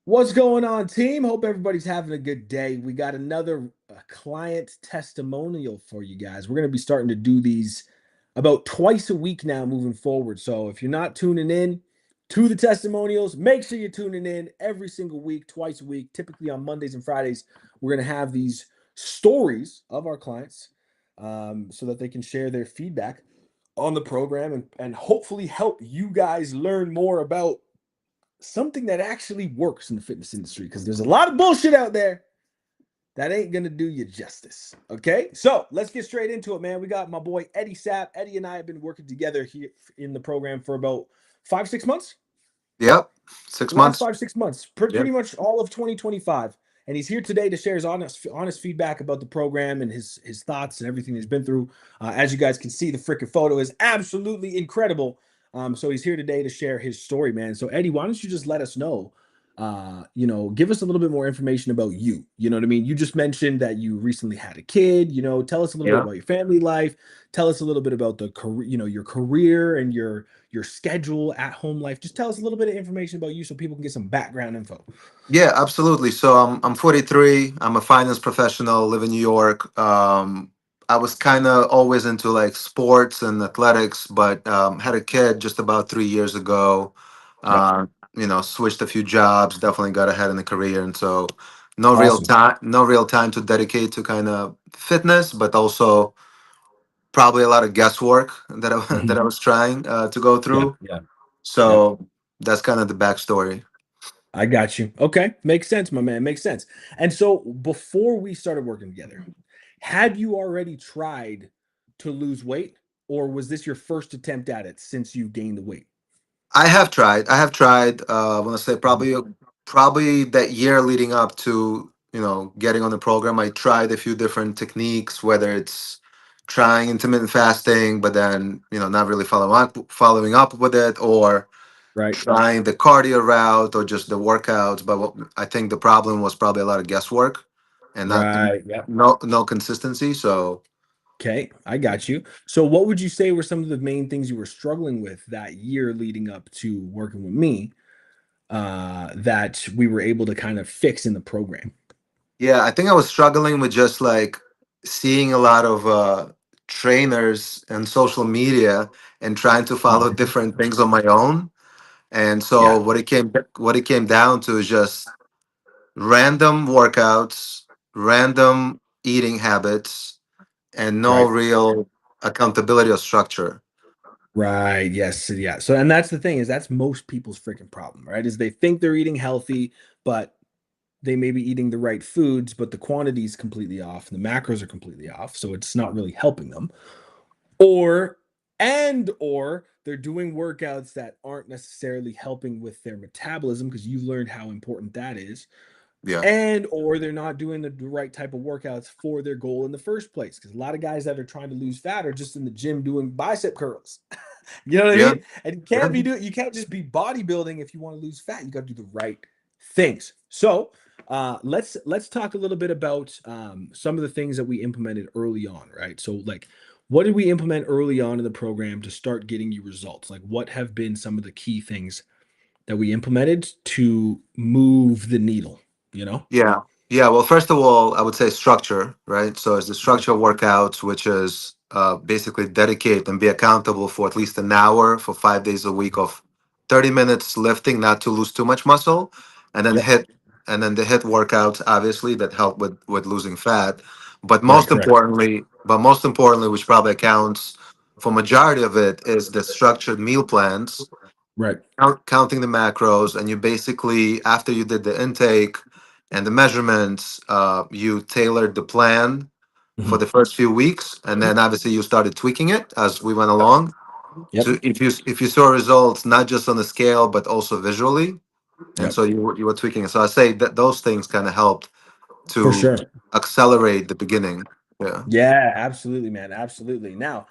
What's going on, team? Hope everybody's having a good day. We got another client testimonial for you guys. We're going to be starting to do these about twice a week now moving forward. So if you're not tuning in to the testimonials, make sure you're tuning in every single week, twice a week. Typically on Mondays and Fridays, we're going to have these stories of our clients so that they can share their feedback on the program and hopefully help you guys learn more about something that actually works in the fitness industry, because there's a lot of bullshit out there that ain't gonna do you justice. Okay, so let's get straight into it, man. We got my boy Eddie Sapp. Eddie and I have been working together here in the program for about 5 6 months. Yep, six The last months. 5 6 months, pretty, Yep. pretty much all of 2025. And he's here today to share his honest feedback about the program and his thoughts and everything he's been through. As you guys can see, the freaking photo is absolutely incredible. So he's here today to share his story, man. So Eddie, why don't you just let us know, give us a little bit more information about you. You know what I mean? You just mentioned that you recently had a kid. Tell us a little bit Yeah. about your family life. Tell us a little bit about the career, your career and your schedule at home life. Just tell us a little bit of information about you so people can get some background info. Yeah, absolutely. So I'm 43. I'm a finance professional, live in New York. I was kind of always into like sports and athletics, but had a kid just about 3 years ago. Yep. Uh, switched a few jobs, definitely got ahead in the career, and so Awesome. no real time to dedicate to kind of fitness, but also probably a lot of guesswork that I that Mhm. I was trying to go Yeah. through. Yeah. Yep. So that's kind of the backstory. I got you. Okay. Makes sense, my man. Makes sense. And so before we started working together, had you already tried to lose weight, or was this your first attempt at it since you gained the weight? I have tried. I have tried. I want to say Mhm. probably that year leading up to getting on the program. I tried a few different techniques, whether it's trying intermittent fasting, but then not really following up with it, or Right. trying the cardio route, or just the workouts. But I think the problem was probably a lot of guesswork and not Right. Yep. no consistency. So Okay. I got you. So what would you say were some of the main things you were struggling with that year leading up to working with me, that we were able to kind of fix in the program? yeah, I think I was struggling with just like seeing a lot of trainers and social media and trying to follow Mhm. different things on my own. And so Yeah. what it came down to is just random workouts, random eating habits, and no Right. real accountability or structure. Right. Yes. Yeah. So, and that's the thing, is that's most people's freaking problem, right? Is they think they're eating healthy, but they may be eating the right foods, but the quantity is completely off and the macros are completely off. So it's not really helping them. Or, or they're doing workouts that aren't necessarily helping with their metabolism, because you've learned how important that is. Yeah. And or they're not doing the right type of workouts for their goal in the first place, because a lot of guys that are trying to lose fat are just in the gym doing bicep curls. You know what I Yeah. mean? And Yeah. you can't just be bodybuilding if you want to lose fat. You got to do the right things. So let's talk a little bit about some of the things that we implemented early on, right? So like, what did we implement early on in the program to start getting you results? Like, what have been some of the key things that we implemented to move the needle, you know? Yeah. Yeah. Well, first of all, I would say structure, right? So it's the Mhm. structure of workouts, which is basically dedicate and be accountable for at least an hour for 5 days a week of 30 minutes lifting, not to lose too much muscle, and then Yep. the hit workouts, obviously, that help with losing fat. But Right. most Correct. importantly, which probably accounts for majority of it, is the structured meal plans, Right. counting the macros, and you basically, after you did the intake and the measurements, you tailored the plan for Mhm. the first few weeks, and then obviously you started tweaking it as we went Yep. along. Yep. So if you saw results not just on the scale but also visually, and Yep. so you were tweaking it. So I say that those things kind of helped For to sure. accelerate the beginning. Yeah. Yeah, absolutely, man. Absolutely. Now,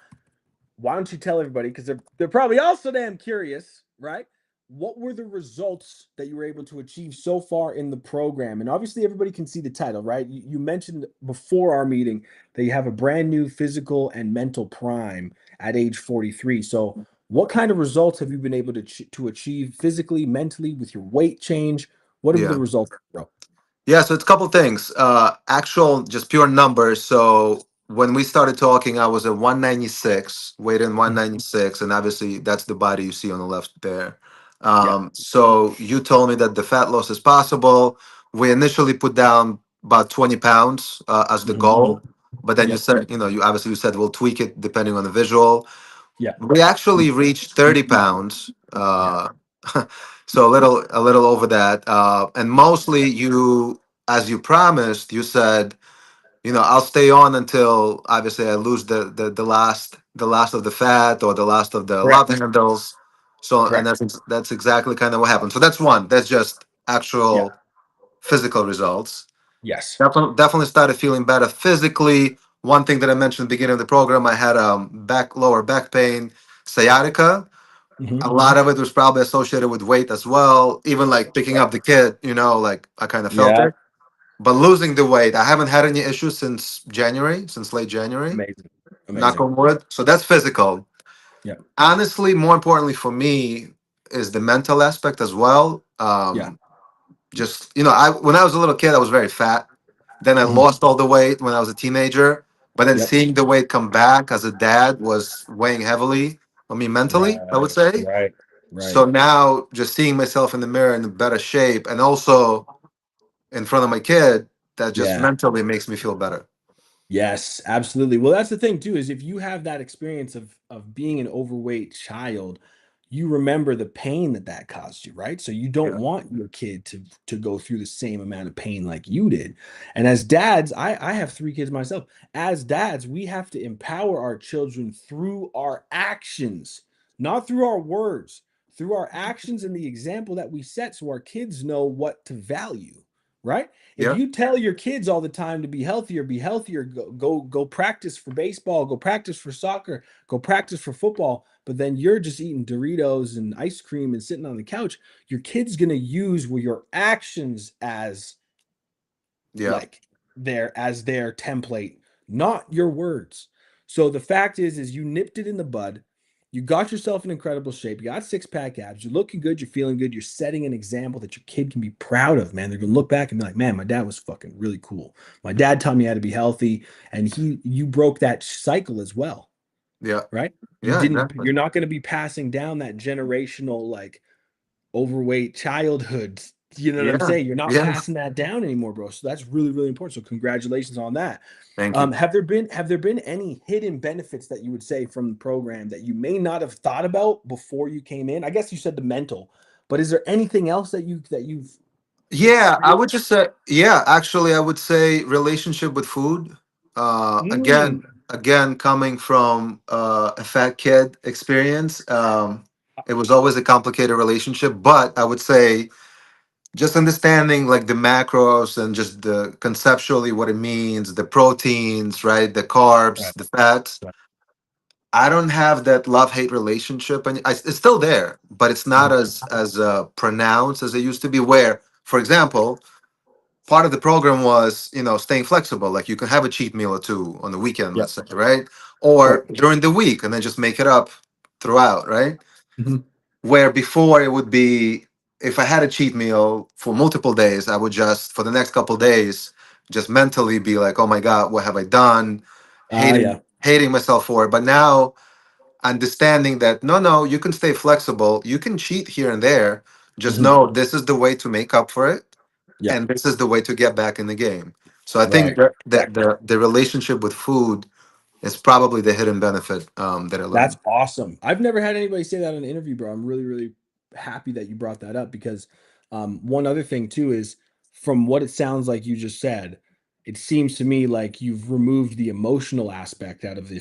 why don't you tell everybody, because they're probably also damn curious, right? What were the results that you were able to achieve so far in the program? And obviously, everybody can see the title, right? You mentioned before our meeting that you have a brand new physical and mental prime at age 43. So, what kind of results have you been able to achieve physically, mentally, with your weight change? What have the Yeah. results, bro? Yeah, so it's a couple things. Actual, just pure numbers. So when we started talking, I was at 196, weight in Mhm. 196, and obviously that's the body you see on the left there. Yeah. So you told me that the fat loss is possible. We initially put down about 20 pounds as the Mhm. goal, but then you Yep. said, you obviously you said we'll tweak it depending on the visual. Yeah. We actually reached 30 pounds. Yeah. So a little over that. And mostly you, as you promised, you said, I'll stay on until obviously I lose the last of the fat or the last of the love Correct. handles. So, and Correct. that's exactly kind of what happened. So that's one. That's just Yeah. actual physical results. Yes. Definitely started feeling better physically. One thing that I mentioned at the beginning of the program, I had lower back pain, sciatica. Hmm. A lot of it was probably associated with weight as well. Even like picking Right. up the kid, like I kind of felt Yeah. it. But losing the weight, I haven't had any issues since late January. Amazing. Knock Amazing. on wood. So that's physical. Yeah. Honestly, more importantly for me is the mental aspect as well. Yeah. Just I when I was a little kid, I was very fat. Then I Hmm. lost all the weight when I was a teenager. But then Yep. seeing the weight come back as a dad was weighing heavily on me mentally, I would Right. say. Right. So Right. now just seeing myself in the mirror in better shape and also in front of my kid, that just Yeah. mentally makes me feel better. Yes, absolutely. Well, that's the thing too, is if you have that experience of being an overweight child, you remember the pain that that caused you, right? So you don't Yeah. want your kid to go through the same amount of pain like you did. And as dads, I have three kids myself. As dads, we have to empower our children through our actions, not through our words, through our actions and the example that we set so our kids know what to value, right? If Yeah. you tell your kids all the time to be healthier, go practice for baseball, go practice for soccer, go practice for football, but then you're just eating Doritos and ice cream and sitting on the couch, your kid's gonna use your actions as Yeah. like their template, not your words. So the fact is you nipped it in the bud. You got yourself in incredible shape. You got six-pack abs. You're looking good. You're feeling good. You're setting an example that your kid can be proud of, man. They're gonna look back and be like, man, my dad was fucking really cool. My dad taught me how to be healthy, and you broke that cycle as well, Yeah. right? Yeah. Exactly. You're not gonna be passing down that generational like overweight childhood. You know what I'm Yeah. saying? You're not Yeah. passing that down anymore, bro. So that's really, really important. So congratulations on that. Thank you. Have there been any hidden benefits that you would say from the program that you may not have thought about before you came in? I guess you said the mental, but is there anything else that you've Yeah, I would experienced? just say, yeah, actually, I would say relationship with food. Mm, Again, coming from a fat kid experience, it was always a complicated relationship. But I would say just understanding like the macros and just the conceptually what it means, the proteins, right, the carbs, right, the fats. right. I don't have that love hate relationship, and it's still there, but it's not Mhm. as pronounced as it used to be. Where, for example, part of the program was staying flexible, like you can have a cheat meal or two on the weekend, Yep. let's say, right, Right. or during the week, and then just make it up throughout, right? Mhm. Where before it would be, if I had a cheat meal for multiple days, I would just for the next couple days just mentally be like, oh my god, what have I done, hating Yeah. hating myself for it. But now understanding that no, you can stay flexible, you can cheat here and there, just Mhm. know this is the way to make up for it, Yep. and this is the way to get back in the game. So I think Right. that Exactly. the relationship with food is probably the hidden benefit that I That's learned. awesome. I've never had anybody say that in an interview, bro. I'm really, really happy that you brought that up because one other thing too is from what it sounds like you just said, it seems to me like you've removed the emotional aspect out of the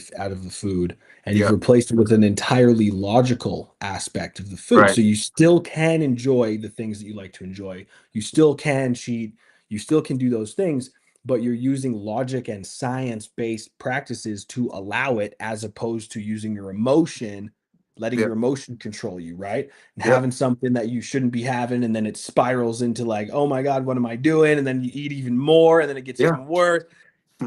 food and you've Yeah. replaced it with an entirely logical aspect of the food. Right. So you still can enjoy the things that you like to enjoy. You still can cheat. You still can do those things, but you're using logic and science-based practices to allow it as opposed to using your emotion, letting Yeah. your emotion control you, right? And Yeah. having something that you shouldn't be having, and then it spirals into like, oh my God, what am I doing? And then you eat even more, and then it gets Yeah. even worse.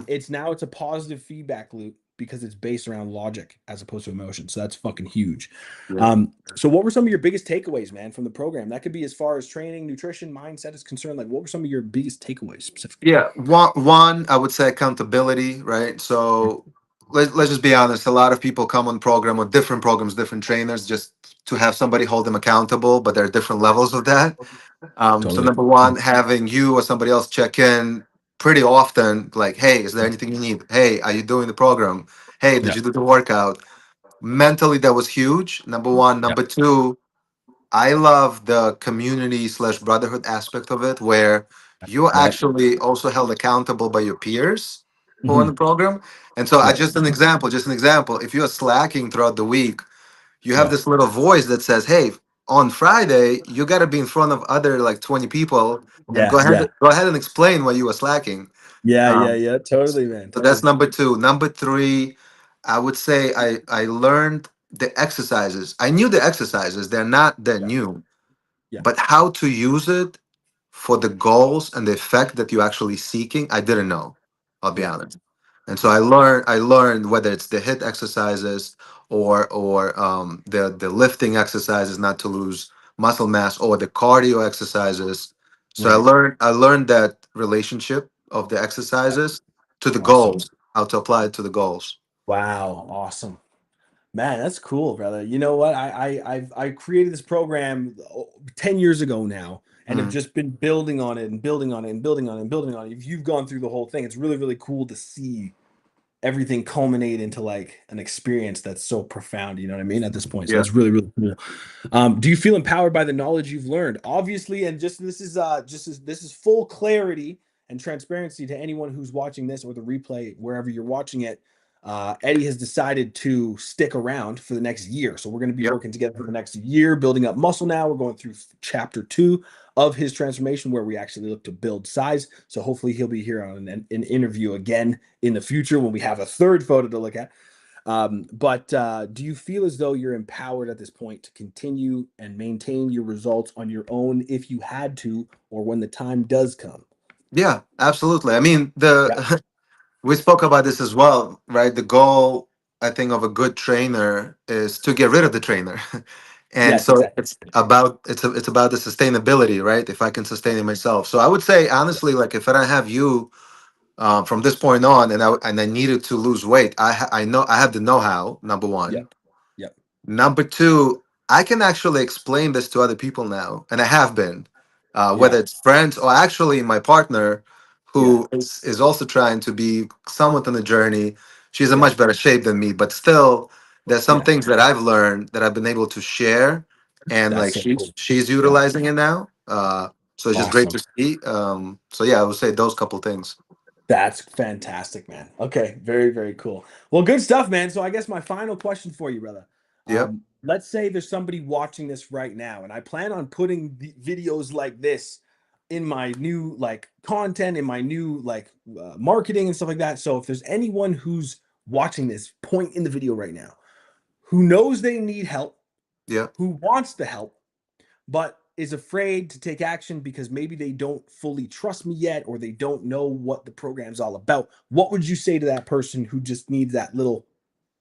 It's a positive feedback loop because it's based around logic as opposed to emotion. So that's fucking huge. Yeah. So what were some of your biggest takeaways, man, from the program? That could be as far as training, nutrition, mindset is concerned. Like, what were some of your biggest takeaways specifically? Yeah, one I would say accountability, right? So let's just be honest. A lot of people come on program or different programs, different trainers, just to have somebody hold them accountable. But there are different levels of that. So Totally. number one, having you or somebody else check in pretty often, like, hey, is there anything you need? Hey, are you doing the program? Hey, did Yeah. you do the workout? Mentally, that was huge. Number one. Yeah. Number two, I love the community slash brotherhood aspect of it, where you're Yeah. actually also held accountable by your peers who are in Hmm. the program. And so, I Yeah. just an example. If you're slacking throughout the week, you have Yeah. this little voice that says, "Hey, on Friday, you got to be in front of other like 20 people, and Yeah. Yeah. go ahead and explain why you were slacking." Yeah. Yeah. Um, Yeah. Totally, man. so that's Totally. number two. Number three, I would say I learned the exercises. I knew the exercises; they're not that Yeah. new, Yeah. but how to use it for the goals and the effect that you're actually seeking, I didn't know. I'll be Yeah. honest. And so Yeah. I learned whether it's the hit exercises or the lifting exercises not to lose muscle mass or the cardio exercises. So Right. I learned that relationship of the Yeah. exercises to the Awesome. goals, how to apply it to the goals. Wow. Awesome. Man, that's cool, brother. You know what? I created this program 10 years ago now and have Mm, just been building on it and building on it and building on it and building on it. If you've gone through the whole thing, it's really, really cool to see everything culminate into like an experience that's so profound, you know what I mean, at this point. So yeah. that's really, really cool. Do you feel empowered by the knowledge you've learned? Obviously, and just this is full clarity and transparency to anyone who's watching this or the replay wherever you're watching it. Eddie has decided to stick around for the next year. So we're going to be Yep. working together for the next year, building up muscle now. We're going through chapter 2 of his transformation where we actually look to build size. So hopefully he'll be here on an interview again in the future when we have a third photo to look at. But do you feel as though you're empowered at this point to continue and maintain your results on your own if you had to, or when the time does come? Yeah, absolutely. I mean, Yeah. the we spoke about this as well, right? The goal, I think, of a good trainer is to get rid of the trainer, and Yes, so exactly. it's about the sustainability, right? If I can sustain it myself, so I would say honestly, like if I don't have you from this point on, and I needed to lose weight, I know I have the know how. Number one, Yep. Yep. number two, I can actually explain this to other people now, and I have been, whether Yeah. it's friends or actually my partner, Yeah. who is also trying to be somewhat on the journey. She's in Yeah. much better shape than me, but still, there's some Yeah. things that I've learned that I've been able to share, and That's like so cool. she's Yeah. utilizing it now. So it's just great Awesome. to see. So yeah, I would say those couple things. That's fantastic, man. Okay, very, very cool. Well, good stuff, man. So I guess my final question for you, brother. Yep. Let's say there's somebody watching this right now, and I plan on putting videos like this in my new like content, in my new like marketing and stuff like that. So if there's anyone who's watching this point in the video right now, who knows they need help, Yeah. who wants the help, but is afraid to take action because maybe they don't fully trust me yet or they don't know what the program's all about. What would you say to that person who just needs that little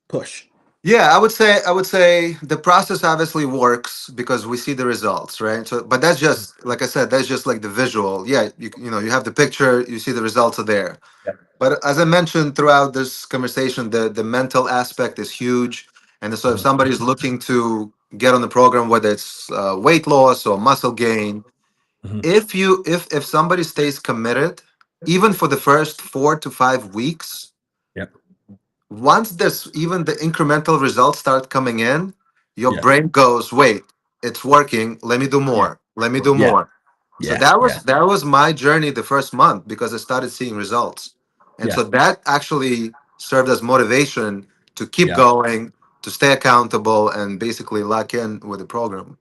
push? Yeah, I would say the process obviously works because we see the results, right? So, but that's just like I said, that's just like the visual. Yeah, you know, you have the picture, you see the results are there. Yeah. But as I mentioned throughout this conversation, the mental aspect is huge. And so if Mhm. somebody's looking to get on the program, whether it's weight loss or muscle gain, Mhm. if somebody stays committed, even for the first 4 to 5 weeks, Yep. once this even the incremental results start coming in, your Yeah. brain goes, wait, it's working, let me do Yeah. more, let me do Yeah. more. So Yeah. Yeah. that was my journey the first month because I started seeing results, and Yeah. so that actually served as motivation to keep Yeah. going, to stay accountable, and basically lock in with the program.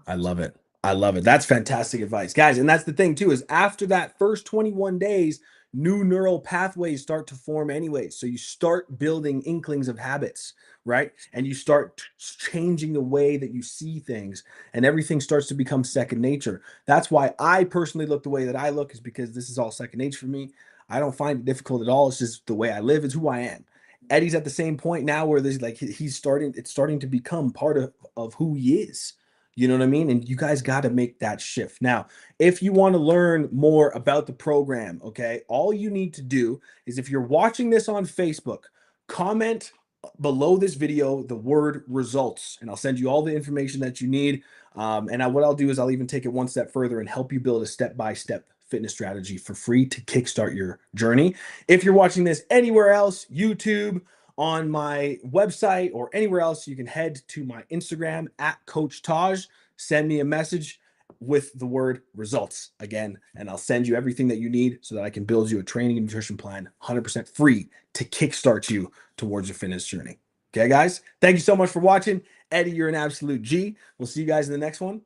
I love it. I love it. That's fantastic advice, guys. And that's the thing too, is after that first 21 days, new neural pathways start to form anyways. So you start building inklings of habits, right? And you start changing the way that you see things and everything starts to become second nature. That's why I personally look the way that I look is because this is all second nature for me. I don't find it difficult at all. It's just the way I live. It's who I am. Eddie's at the same point now where there's like he's starting, it's starting to become part of who he is. You know what I mean? And you guys got to make that shift. Now, if you want to learn more about the program, okay, all you need to do is if you're watching this on Facebook, comment below this video the word results, and I'll send you all the information that you need. What I'll do is I'll even take it one step further and help you build a step-by-step fitness strategy for free to kickstart your journey. If you're watching this anywhere else, YouTube, on my website, or anywhere else, you can head to my Instagram at Coach Taj. Send me a message with the word results again, and I'll send you everything that you need so that I can build you a training and nutrition plan 100% free to kickstart you towards your fitness journey. Okay, guys, thank you so much for watching. Eddie, you're an absolute G. We'll see you guys in the next one.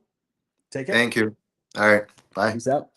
Take care. Thank you. All right. Bye. Peace out.